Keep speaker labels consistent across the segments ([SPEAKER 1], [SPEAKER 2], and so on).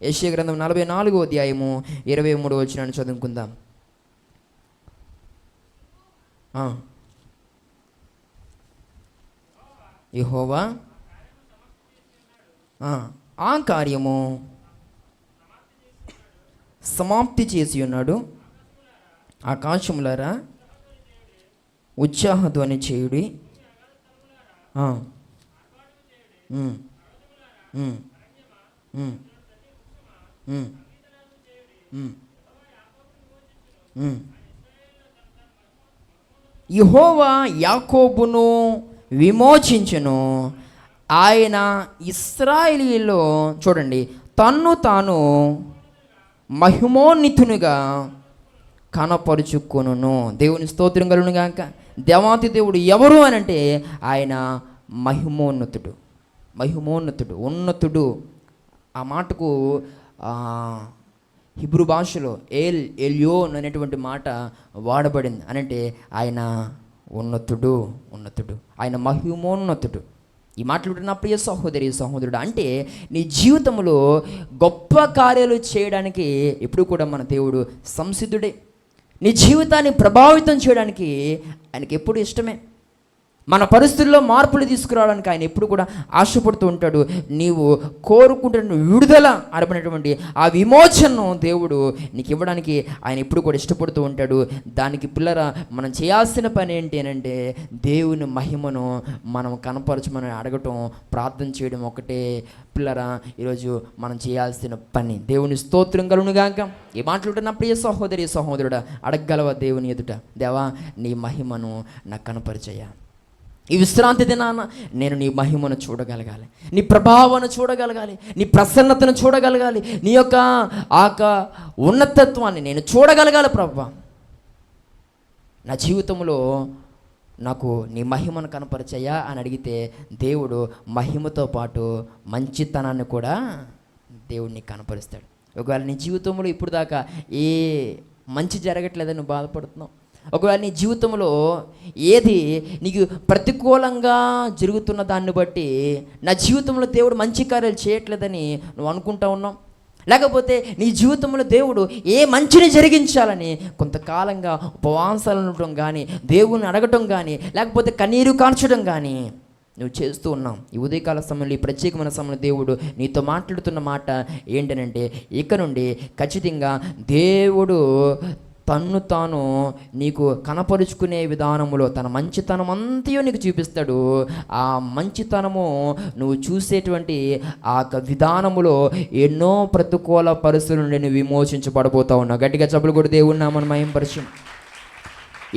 [SPEAKER 1] యెషయా గ్రంథం 44వ అధ్యాయము 23వ వచనాన్ని చదువుకుందాం. యెహోవా ఆ కార్యము సమాప్తి చేసి ఉన్నాడు. ఆకాశములారా ఉత్సాహధ్వని చేయుడి. యెహోవా యాకోబును విమోచించును, ఆయన ఇశ్రాయేలీయుల్లో చూడండి తన్ను తాను మహిమోన్నతునిగా కనపరుచుకొనును. దేవుని స్తోత్రం కలుగును గాక. దేవాతి దేవుడు ఎవరు అని అంటే ఆయన మహిమోన్నతుడు, మహిమోన్నతుడు, ఉన్నతుడు. ఆ మాటకు హిబ్రూ భాషలో ఎల్యోన్ అనేటువంటి మాట వాడబడింది. అనంటే ఆయన ఉన్నతుడు, ఉన్నతుడు, ఆయన మహిమోన్నతుడు. ఈ మాటలు నా ప్రియ సహోదరి సహోదరుడు, అంటే నీ జీవితంలో గొప్ప కార్యాలు చేయడానికి ఎప్పుడు కూడా మన దేవుడు సంసిద్ధుడే. నీ జీవితాన్ని ప్రభావితం చేయడానికి ఆయనకి ఎప్పుడు ఇష్టమే. మన పరిస్థితుల్లో మార్పులు తీసుకురావడానికి ఆయన ఎప్పుడు కూడా ఆశపడుతూ ఉంటాడు. నీవు కోరుకుంటున్న విడుదల అనబడినటువంటి ఆ విమోచనను దేవుడు నీకు ఇవ్వడానికి ఆయన ఎప్పుడు కూడా ఇష్టపడుతూ ఉంటాడు. దానికి పిల్లరా మనం చేయాల్సిన పని ఏంటి అంటే దేవుని మహిమను మనం కనపరచమని అడగటం, ప్రార్థన చేయడం ఒకటే పిల్లరా ఈరోజు మనం చేయాల్సిన పని. దేవుని స్తోత్రం కలుగునుగాక. ఈ మాట్లాడుతున్న ప్రియ సహోదరి సహోదరుడా, అడగగలవా దేవుని ఎదుట, దేవా నీ మహిమను నాకు కనపరిచయ్యా. ఈ విశ్రాంతి దినాన నేను నీ మహిమను చూడగలగాలి, నీ ప్రభావాన్ని చూడగలగాలి, నీ ప్రసన్నతను చూడగలగాలి, నీ యొక్క ఉన్నతత్వాన్ని నేను చూడగలగాలి. ప్రభువా నా జీవితంలో నాకు నీ మహిమను కనపరిచయ్యా అని అడిగితే దేవుడు మహిమతో పాటు మంచితనాన్ని కూడా దేవుడిని కనపరుస్తాడు. ఒకవేళ నీ జీవితంలో ఇప్పుడు దాకా ఏ మంచి జరగట్లేదని నువ్వు బాధపడుతున్నావు, ఒకవేళ నీ జీవితంలో ఏది నీకు ప్రతికూలంగా జరుగుతున్న దాన్ని బట్టి నా జీవితంలో దేవుడు మంచి కార్యాలు చేయట్లేదని నువ్వు అనుకుంటా ఉన్నావు, లేకపోతే నీ జీవితంలో దేవుడు ఏ మంచిని జరిగించాలని కొంతకాలంగా ఉపవాసాలు ఉండటం కానీ, దేవుని అడగటం కానీ, లేకపోతే కన్నీరు కార్చడం కానీ నువ్వు చేస్తూ ఉన్నావు. ఈ ఉదయకాల సమయంలో, ఈ ప్రత్యేకమైన సమయంలో దేవుడు నీతో మాట్లాడుతున్న మాట ఏంటనంటే, ఇక నుండి ఖచ్చితంగా దేవుడు తన్ను తాను నీకు కనపరుచుకునే విధానములో తన మంచితనం అంతయో నీకు చూపిస్తాడు. ఆ మంచితనము నువ్వు చూసేటువంటి ఆ విధానములో ఎన్నో ప్రతికూల పరిస్థితుల నుండి నువ్వు విమోచించబడబోతా ఉన్నావు. గట్టిగా చప్పులు కూడా దేవుని నామమున మహిమపరచు.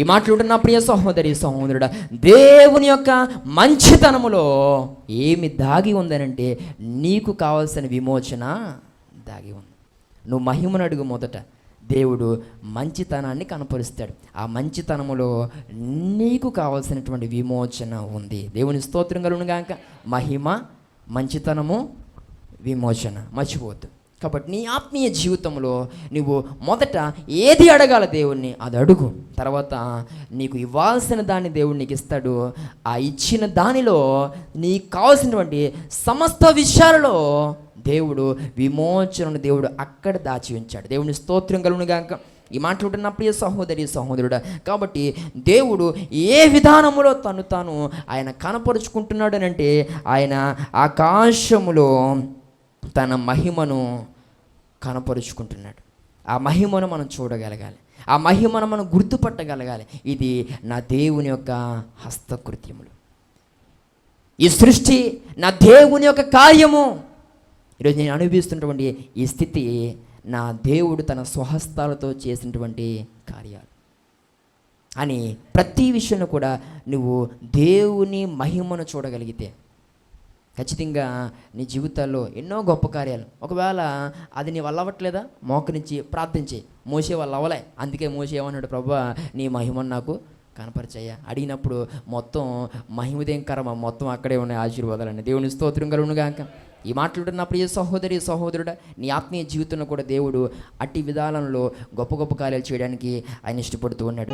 [SPEAKER 1] ఈ మాట్లాడుతున్న ప్రియ సహోదరి సహోదరుడా, దేవుని యొక్క మంచితనములో ఏమి దాగి ఉందనంటే నీకు కావాల్సిన విమోచన దాగి ఉంది. నువ్వు మహిమను అడుగు. మొదట దేవుడు మంచితనాన్ని కనపరుస్తాడు. ఆ మంచితనములో నీకు కావాల్సినటువంటి విమోచన ఉంది. దేవుని స్తోత్రం కలుగునుగాక. మహిమ, మంచితనము, విమోచన మర్చిపోవద్దు. కాబట్టి నీ ఆత్మీయ జీవితంలో నువ్వు మొదట ఏది అడగాల దేవుణ్ణి అది అడుగు. తర్వాత నీకు ఇవ్వాల్సిన దాన్ని దేవుడు నీకు ఇస్తాడు. ఆ ఇచ్చిన దానిలో నీకు కావాల్సినటువంటి సమస్త విషయాలలో దేవుడు విమోచనను దేవుడు అక్కడ దాచి ఉంచాడు. దేవుని స్తోత్రం కలుగునుగాక. ఈ మాట్లాడుతున్న ప్రియ సహోదరి సహోదరుడా, కాబట్టి దేవుడు ఏ విధానములో తను తాను ఆయన కనపరుచుకుంటున్నాడు అని అంటే, ఆయన ఆకాశములో తన మహిమను కనపరుచుకుంటున్నాడు. ఆ మహిమను మనం చూడగలగాలి, ఆ మహిమను మనం గుర్తుపట్టగలగాలి. ఇది నా దేవుని యొక్క హస్తకృత్యములు. ఈ సృష్టి నా దేవుని యొక్క కార్యము. ఈరోజు నేను అనుభవిస్తున్నటువంటి ఈ స్థితి నా దేవుడు తన స్వహస్తాలతో చేసినటువంటి కార్యాలు అని ప్రతి విషయంలో కూడా నువ్వు దేవుని మహిమను చూడగలిగితే ఖచ్చితంగా నీ జీవితాల్లో ఎన్నో గొప్ప కార్యాలు. ఒకవేళ అది నీ వల్ల అవ్వట్లేదా, మోకరించి ప్రార్థించే. మోసే వాళ్ళు అవ్వలే, అందుకే మోసే ఏమన్నాడు, ప్రభువా నీ మహిమను నాకు కనపరిచయ్యా. అడిగినప్పుడు మొత్తం మహిమదేం కర్మ, మొత్తం అక్కడే ఉన్నాయి ఆశీర్వాదాలని. దేవుని స్తోత్రం కలుగునుగాక. ఈ మాట్లాడుతున్న ప్రియ సహోదరి సహోదరుడా, నీ ఆత్మీయ జీవితంలో కూడా దేవుడు అట్టి విధానంలో గొప్ప గొప్ప కార్యాలు చేయడానికి ఆయన ఇష్టపడుతూ ఉన్నాడు.